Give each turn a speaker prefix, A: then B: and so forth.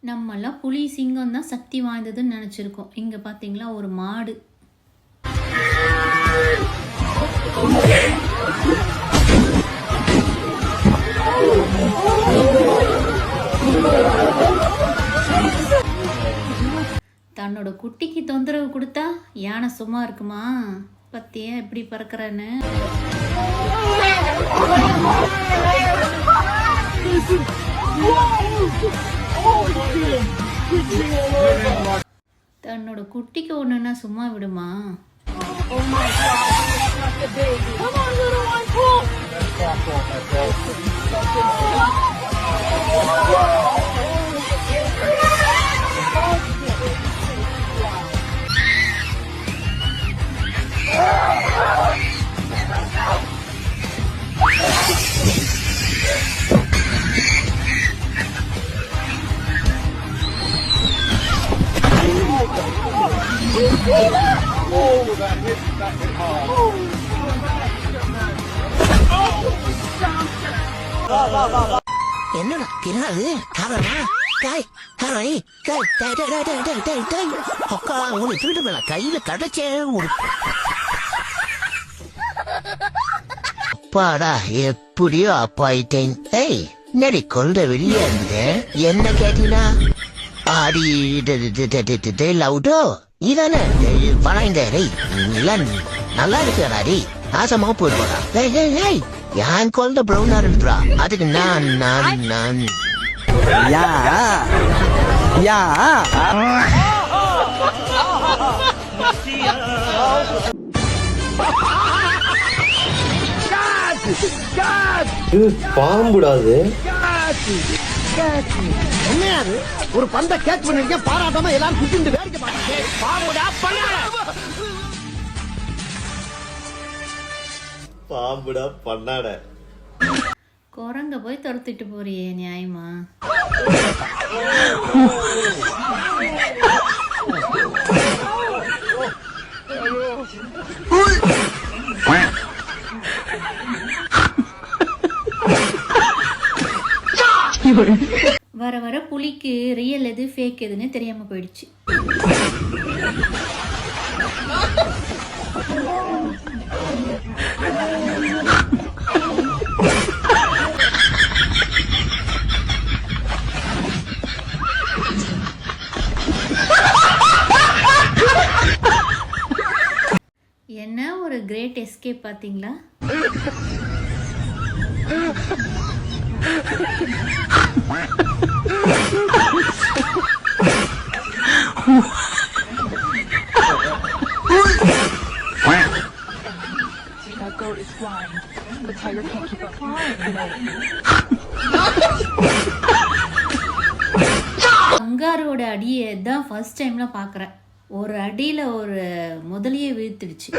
A: நம்மெல்லாம் புலி சிங்கம் தான் சக்தி வாய்ந்ததுன்னு நினச்சிருக்கோம். இங்கே பார்த்தீங்களா ஒரு மாடு. தன்னோட குட்டிக்கு தொந்தரவு கொடுத்தா யானை சும்மா இருக்குமா? பத்தியா எப்படி பறக்கிறன்னு. தன்னோட குட்டிக்கு ஒண்ணுன்னா சும்மா விடுமா?
B: என்னடா கிராது காரணா காய் காய் காய் டை டை டை டை டை டை அக்கா உன்னை திருட்டு மேல கையில கடைச்சே அப்பாடா எப்படியோ அப்பாயிட்டேன். ஏய் நடி கொண்ட வெளியே இருந்த என்ன கேட்டீனா? ஆடி லவுடோ இதானே வராங்க. நல்லா இருக்கிறாடி ஆசமா போயிடுவாடா. என் குழந்தை ப்ரௌனா இருக்குறா, அதுக்கு நான் நான் நான்
C: யா யா
D: பாம்புடாது.
C: என்னையாது ஒரு பந்த கேட்ச் பண்ணிருக்க பாராட்டாம எல்லாரும் குட்டிட்டு வேடிக்கை பார்த்தாங்க.
D: பாம்புடா பண்ணாட.
A: குரங்க போய் துரத்திட்டு போறியே நியாயமா? வர வர புலிக்கு ரியல் எது ஃபேக் எதுன்னு தெரியாம போயிடுச்சு. என்ன ஒரு கிரேட் எஸ்கேப் பாத்தீங்களா? அங்காரோட அடியை தான் ஃபர்ஸ்ட் டைம்ல பாக்குறேன். ஒரு அடியில ஒரு முதலியே வீழ்த்திடுச்சு.